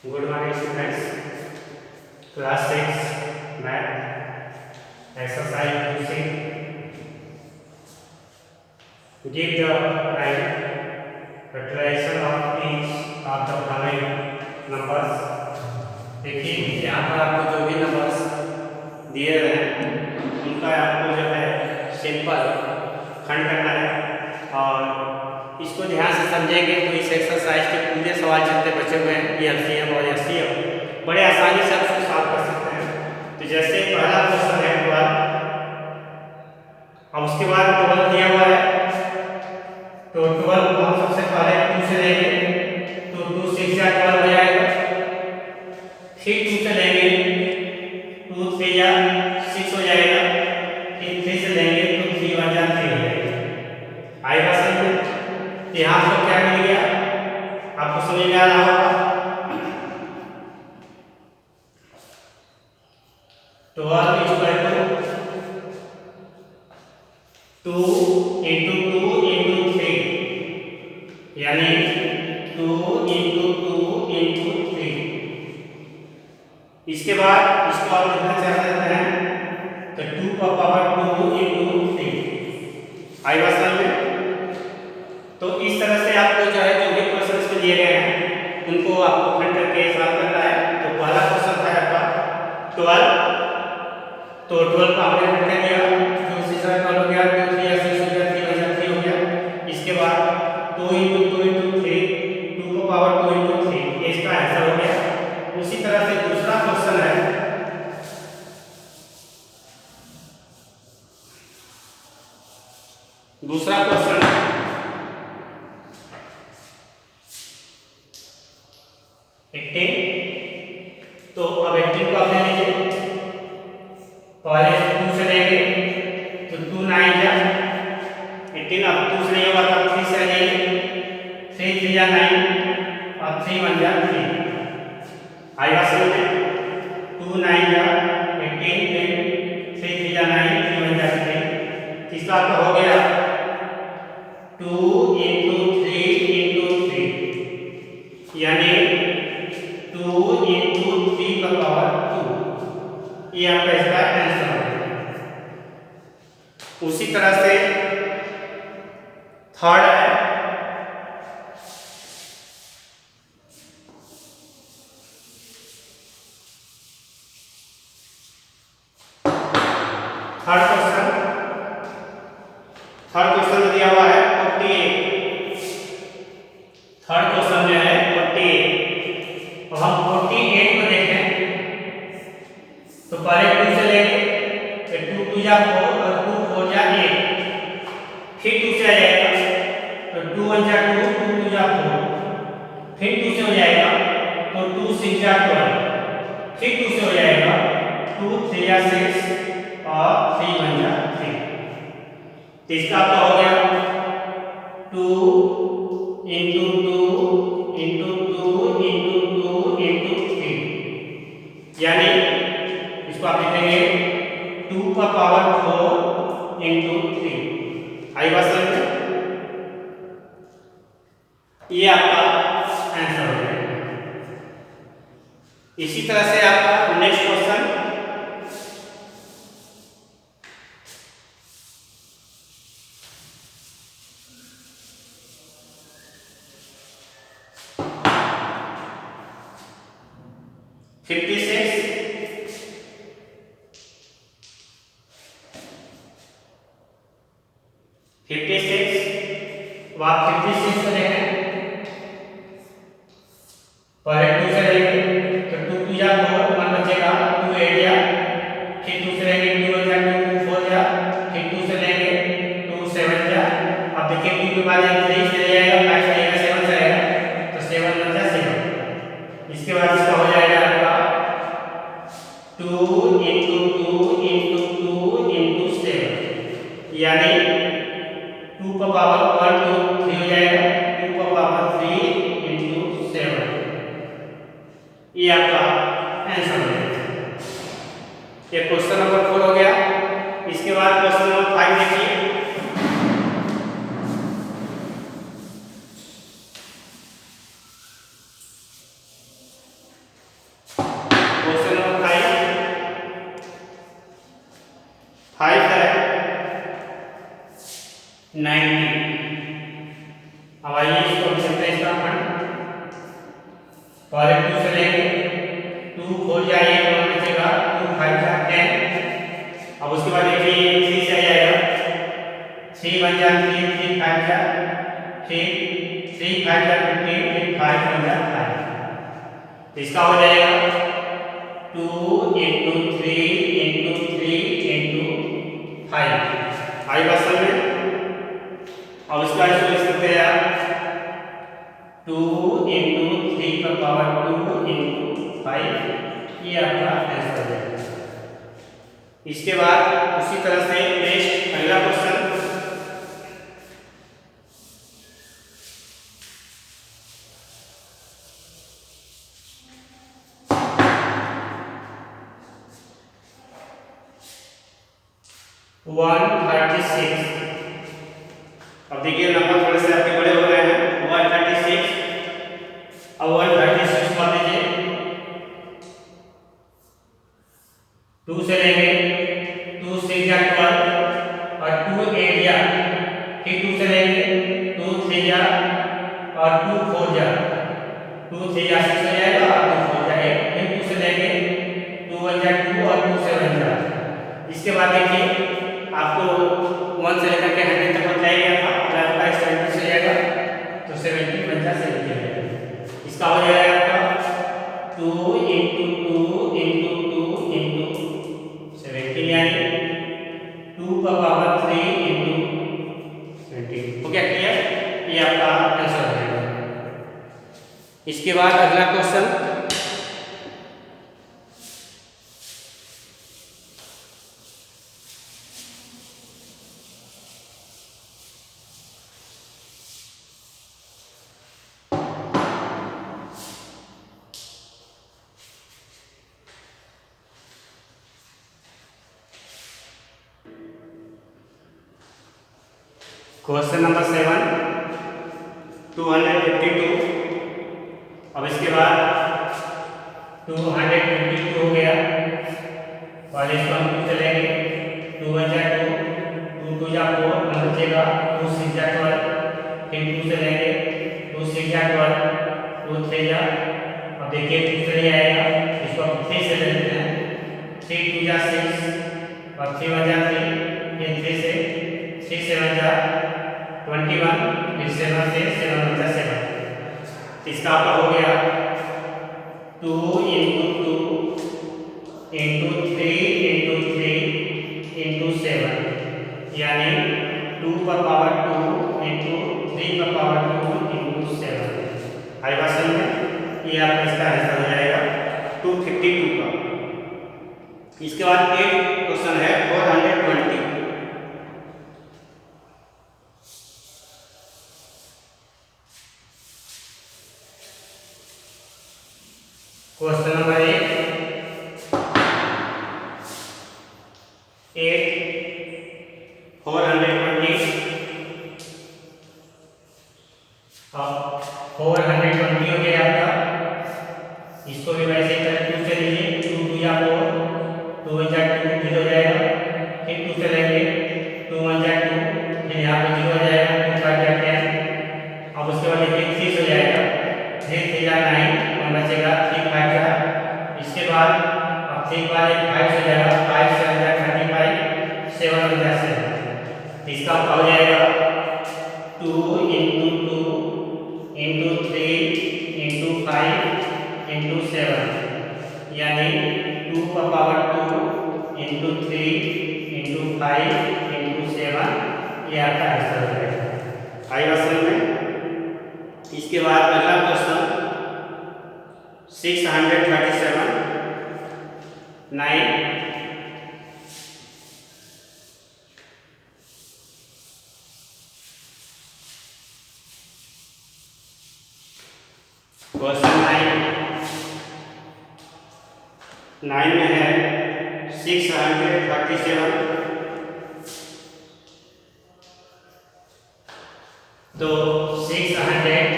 Good morning students. Class 6 Math exercise using give the right factorization of each of the following numbers. देखिए यहाँ पर आपको जो भी नंबर्स दिए गए हैं उनका आपको जो है सिंपल खंड करना है और इसको ध्यान से समझेंगे तो इस एक्सरसाइज के पूरे सवाल जितने बचे हुए हैं एलसीएम और एचसीएफ बड़े आसानी से आप उसको सॉल्व कर सकते हैं। तो जैसे पहला क्वेश्चन है 12, अब उसके बाद 12 दिया हुआ है तो 12 को हम सबसे पहले 2 से लेंगे तो 2 6 या 12 हो जाएगा। फिर 2 से लेंगे 2 3 या 6 हो जाएगा। फिर 3 से लेंगे तो 3 1 या 3 हो जाएगा। आएगा समझ में? यहाँ पर क्या मिल गया आपको समझ में आ रहा होगा। 12 is equal to 2 into 2 into 3 यानी 2 into 2 into 3। इसके बाद इसको आप लिखना चाह सकते हैं तो 2 का पावर 2 into 3 आएगा समझ में? तो इस तरह से आपको जो है जो भी क्वेश्चन इसमें दिए गए हैं उनको आपको खंड करके सॉल्व करना है। तो पहला क्वेश्चन था आपका 12 तो 12 का हमने खंड कर दिया जो उसी तरह 12 हो गया 2 3 या 6 हो गया 3 या 3 हो गया। इसके बाद 2 into 2 into 3 2 को पावर 2 into 3 ये इसका आंसर हो गया। उसी तरह से दूसरा क्वेश्चन है दूसरा क्वेश्चन 18 तो अब 18 को आप ले लीजिए पहले 2 से लेंगे तो 2 9 या 18 अब 2 से नहीं होगा तो 3 से लेंगे 3 3 या 9 और 3 1 या 3 आएगा समझ में? 2 9 या 18 फिर 3 3 या 9 3 1 या 3। तीसरा आपका हो गया 2 into 3 into 3 यानी 2 into 3 का पावर 2 ये आपका इसका आंसर है। उसी तरह से थर्ड है थर्ड क्वेश्चन में दिया हुआ है 48। थर्ड क्वेश्चन में है 48 तो हम 48 को देखें तो पहले 2 से लेंगे 2 2 या 4 और 2 4 या 8 फिर 2 से आ जाएगा तो 2 1 या 2 2 2 या 4 फिर 2 से हो जाएगा तो 2 6 या 12 फिर 2 से हो जाएगा 2 3 या 6 और 3 1 या 3। तो इसका आपका हो गया 2 into 2 into 2 into 2 into 3 यानी इसको आप लिखेंगे 2 का पावर 4 into 3 आई बात समझ में? ये आपका आंसर हो जाएगा। इसी तरह से आपका नेक्स्ट क्वेश्चन अब आप 56 को देखें पहले 2 से लेंगे तो 2 2 या 4 1 बचेगा 2 8 या फिर 2 से लेंगे 2 1 या 2 4 या फिर 2 से लेंगे 2 7 या अब देखिए 2 के बाद 3 से ले जाएगा 5 से लेगा 7 से आएगा तो 7 1 या 7। इसके बाद इसका हो जाएगा आपका 2 into 2 into 2 into 7 यानी 2 का पावर 1 2 3 हो जाएगा 2 का पावर 3 into 7 ये आपका आंसर हो जाएगा। ये क्वेश्चन नंबर 4 हो गया। इसके बाद क्वेश्चन नंबर 5 देखिए 5 है 90। अब आइए इसको हम चलते हैं इसका खंड। पहले 2 से लेंगे, 2 4 जाइए तो बचेगा 2 5 जा 10। अब उसके बाद देखिए 3 से आ जाएगा, 3 1 जा 3 3 5 जा 3 3 5 जा 15 फिर 5 1 जा 5। तो इसका हो जाएगा 2 into 3 into 3 into 5। आई बात समझ में? अब इसका इसको लिख सकते हैं आप 2 into 3 का पावर 2 into 5। ये आपका आंसर है। इसके बाद उसी तरह से नेक्स्ट अगला क्वेश्चन, वन 36। अब देखिए नंबर थोड़े से आपके बड़े हो गए हैं। 136, अब 136 कर दीजिए, 2 से लेंगे, 2 6 जा 12 और 2 8 जा, फिर 2 से लेंगे, 2 3 जा और 2 4 जा, 2 3 जा 6 हो जाएगा और 2 4 जा 8, फिर 2 से लेंगे, 2 1 जा 2 और 2 7 जा। इसके बाद देखिए आपको 1 से लेकर के 100 तक बताया गया था, अगर आपका 70 से जाएगा तो 70 बन जा 70 जाएगा। इसका हो जाएगा आपका 2 into 2 into 2 into 70 यानी 2 का पावर 3 into 20। हो गया क्लियर? ये आपका आंसर हो जाएगा। इसके बाद अगला क्वेश्चन, क्वेश्चन नंबर 7 252। अब इसके बाद 252 हो गया, और इसको हम 2 से लेंगे, 2 1 जा 2, 2 2 जा 4 बचेगा, 2 6 जा 12, फिर 2 से लेंगे, 2 6 जा 12, 2 3 जा, अब देखिए 2 से नहीं आएगा, इसको हम 3 से ले लेते हैं, 3 2 जा 6 और 3 1 जा 3, ये 3 से 3 7 जा 21, फिर 7 से 7 1 जा 7। इसका आपका हो गया 2 into 2 into 3 into 3 into 7 यानी 2 का पावर 2 into 3 का पावर 2 into 7। आई बात समझ में? ये आपका इसका आंसर हो जाएगा 252 का। इसके बाद एक क्वेश्चन है 420। Question number 8 420। अब 420 हो गया आपका, इसको भी वैसे ही करें, 2 से लीजिए, 2 2 या 4, 2 1 जा 2 0 हो जाएगा, फिर 2 से लेंगे, 2 1 जा 2, फिर यहाँ पे 0 हो जाएगा, 2 5 जा 10। अब उसके बाद देखिए 3 हो जाएगा, 3 3 जा 9 और बचेगा 3 5 जा। इसके बाद अब 3 के बाद 5 हो जाएगा, 5 से 35, 7 हो जाएगा 7। इसका हो जाएगा 2 into 2 into 3 into 5 into 7 यानी 2 का पावर 2 into 3 into 5 into 7। ये आपका आंसर हो जाएगा। आई बात समझ में? इसके बाद अगला क्वेश्चन 637 9। क्वेश्चन 9 में है 637। तो 637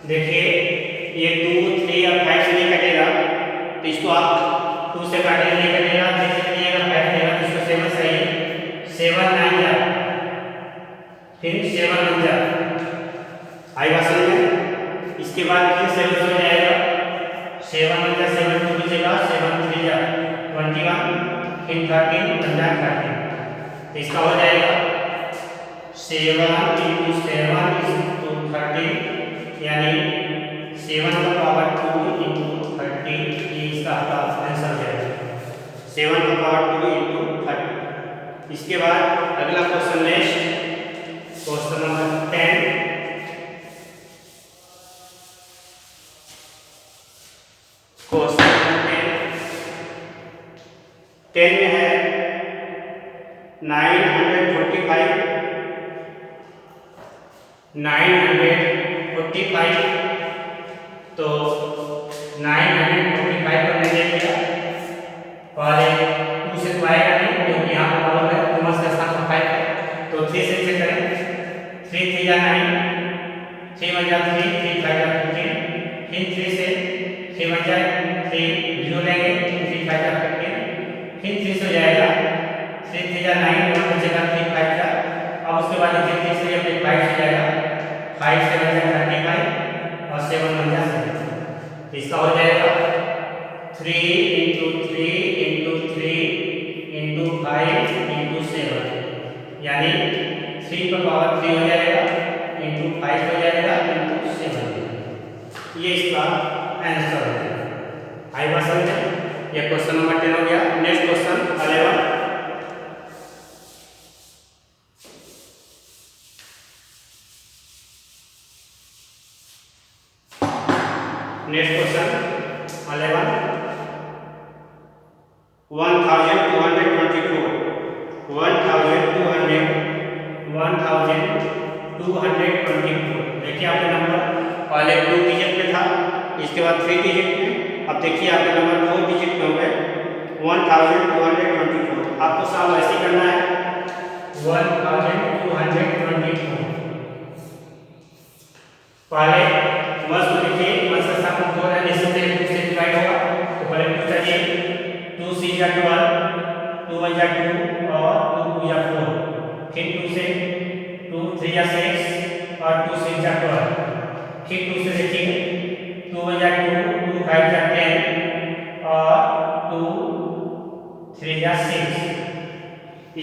देखिए ये 2 3 और 5 से नहीं कटेगा, तो इसको आप 2 से काटेंगे नहीं कटेगा, आएगा समझ में। इसके बाद फिर 7 हो जाएगा, 7 1 जा 7 2 बचेगा, 7 3 जा 21, फिर 13 1 जा 13, तो इसका हो जाएगा 7 into 7 into 13, यानी 7 का पावर 2 into 30, ये इसका आपका आंसर हो जाएगा 7 का पावर 2 into 30। इसके बाद अगला question next, question number 10। Question number 10 में है 945, 945, तो 945 करने के लिए पहले 2 से तो आएगा नहीं, क्योंकि यहाँ पर मालूम है 2 का स्थान पर 5 है, तो 3 से चेक करें। 3 3 जा 9, 3 1 जा 3, 3 5 जा 15, फिर 3 से 3 1 जा 3 0 लेंगे, 3 5 जा 15, फिर 3 से हो जाएगा 3 3 जा 9, 1 बचेगा 3 5 जा, अब उसके बाद 3 से अपने 5 हो जाएगा, 5 7 जा 35 और 7 1 जा 7, तो इसका हो जाएगा 3 into 3 into 3 into 5 into 7, यानी 3 पर पावर 3 हो जाएगा into 5 हो जाएगा into 7, ये इसका आंसर है। आई बात समझ में। ये क्वेश्चन नंबर 10 हो गया। Next question 11। Next question 11, 1224, 1224। देखिए आपका नंबर पहले 2 डिजिट में था, इसके बाद 3 डिजिट में, अब देखिए आपका नंबर 4 डिजिट में हो गए 1224। आपको सॉल्व ऐसे करना है 1224, पहले बस देखिए बस का साथ 4 है, इससे 2 से डिवाइड होगा, तो पहले 2 चाहिए, 2 6 जा 12, 2 1 जा 2 और 2 2 जा 4, फिर 2 से 2 3 जा 6 और 2 6 जा 12, फिर 2 से देखिए 2 1 जा 2, 2 5 जा 10 और 2 3 जा 6,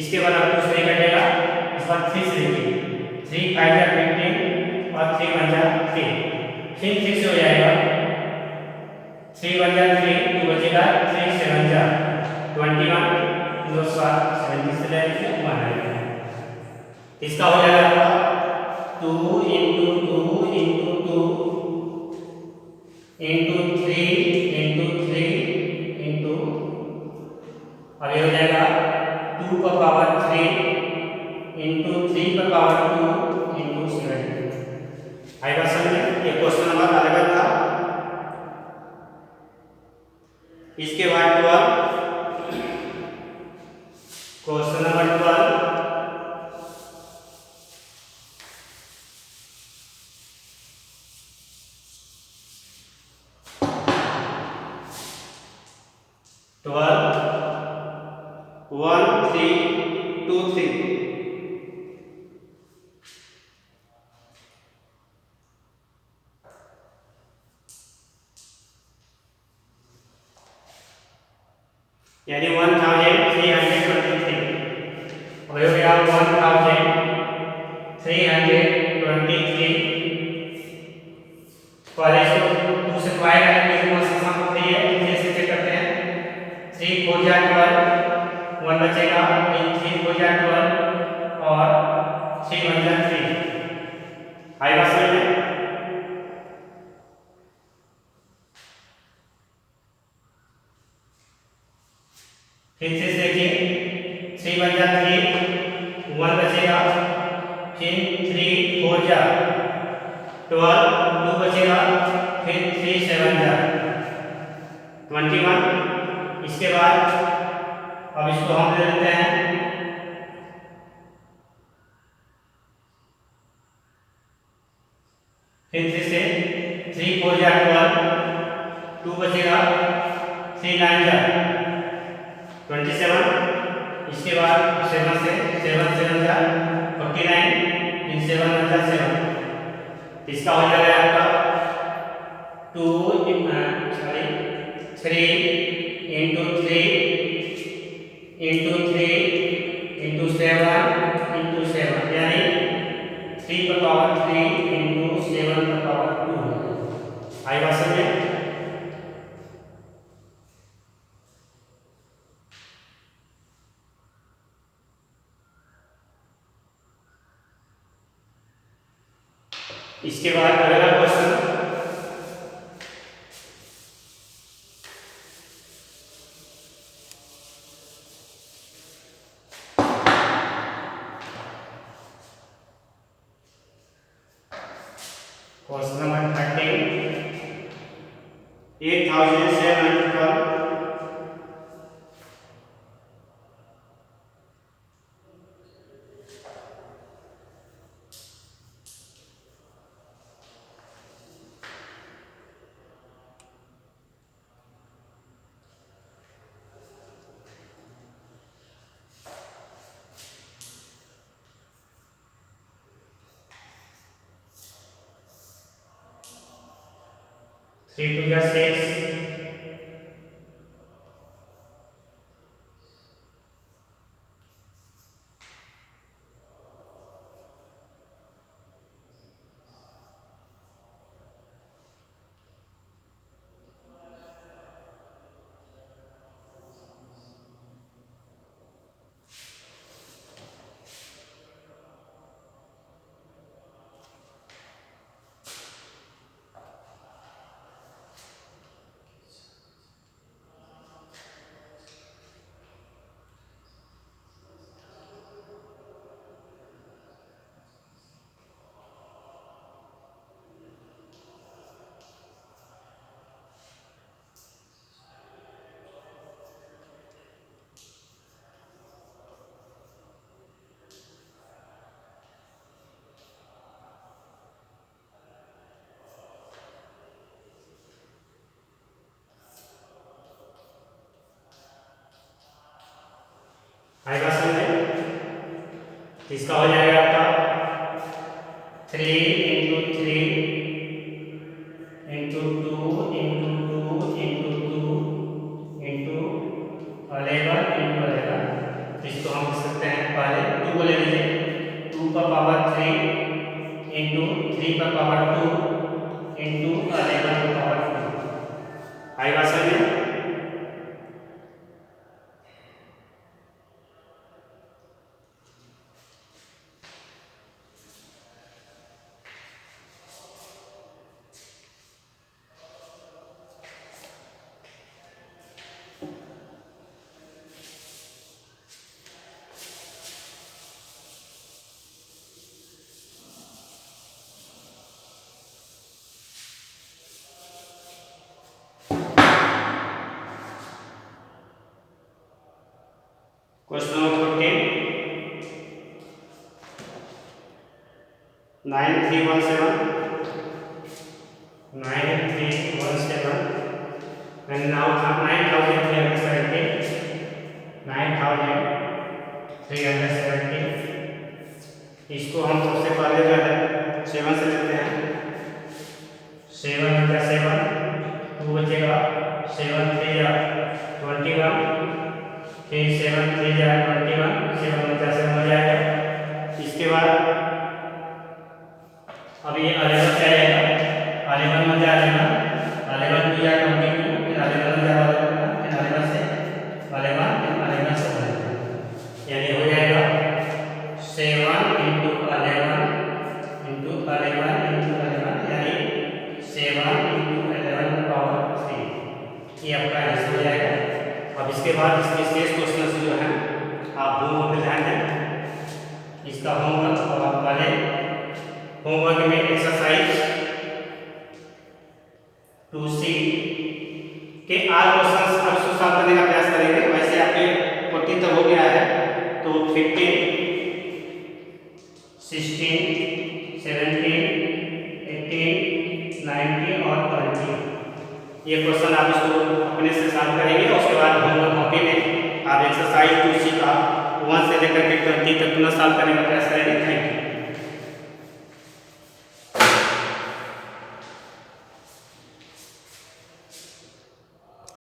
इसके बाद आप 2 से कटेगा, इस बार 3 से देखिए 3 5 जा 15 और 3 1 जा 3, फिर 3 से हो जाएगा 3 1 जा 3, 2 बचेगा 3 7 जा 21, 2 7 70 से लेके 1 आएगा, इसका हो जाएगा आपका 2 into 2 into 2 into 3 into 3 into, अब ये हो जाएगा 2 का पावर 3 into 3 का पावर 2 into 7। आएगा समझ में। ये क्वेश्चन नंबर 11 था। इसके बाद 12, क्वेश्चन नंबर 12, ट्वेल्व 1 3 2 3, यानी 1323, और हो गया 1323। पहले इसको 2 से तो आएगा नहीं, इसको सिस्टम को 3 है, 3 से चेक करते हैं, 3 4 जा 12, 1 बचेगा, 3 4 जा 12 और 3 1 जा 3, आएगा समझ में। फिर से देखिए 3 1 जा 3, 1 बचेगा, फिर 3 4 जा 12, 2 बचेगा, फिर 3 7 जा 21, इसके बाद अब इसको हम ले लेते हैं, फिर 3 से 3 4 जा 12, 2 बचेगा, 3 9 जा 27, इसके बाद 7 से 7 7 जा 49, फिर 7 1 जा 7, इसका हो जाएगा आपका 3 इंटू 3 इंटू 7 इंटू 7 यानी 3 पर पावर 3 इंटू 7 पर पावर 2 आई बात समझ में। इसके बाद अगला क्वेश्चन नंबर 13 8712 3 to the 6 आएगा समझे। इसका हो जाएगा आपका 3 into 3 into 2 into 2 into 2 into 11 into 11। इसको हम लिख सकते हैं पहले 2 को ले लीजिए 2 का पावर 3 इंटू 3 का पावर 2 इंटू 11 का पावर 2 आएगा समझे। क्वेश्चन नंबर 14 9317 and now 9370 इसको हम सबसे पहले जो है 7 से लेते हैं 7 का 7 2 बचेगा 7 3 या 21 फिर 7 3 या 21 7 बचा 7 हो जाएगा। इसके बाद अब ये 11 क्या आएगा 11 में जाएगा 11 2 या 22 फिर 11 में जाएगा फिर 11 से 11 फिर 11 से यानी हो जाएगा 7 इंटू 11 इंटू 11 इंटू 11 यानी 7 इंटू 11 पावर 3 ये आपका आंसर हो जाएगा। अब इसके बाद इसके शेष क्वेश्चन जो है आप होमवर्क पे ध्यान दें। इसका होमवर्क और आप पहले होमवर्क में एक्सरसाइज 2C के 8 क्वेश्चन अब इसको सॉल्व करने का प्रयास करेंगे। वैसे आपके 14 तक हो गया है तो 15 16 17 18 19 और 20 ये क्वेश्चन आप इसको अपने से सॉल्व करेंगे। उसके बाद होमवर्क कॉपी में आप एक्सरसाइज 2C का 1 से लेकर के 20 तक पुनः सॉल्व करने का प्रयास करेंगे। Thank you.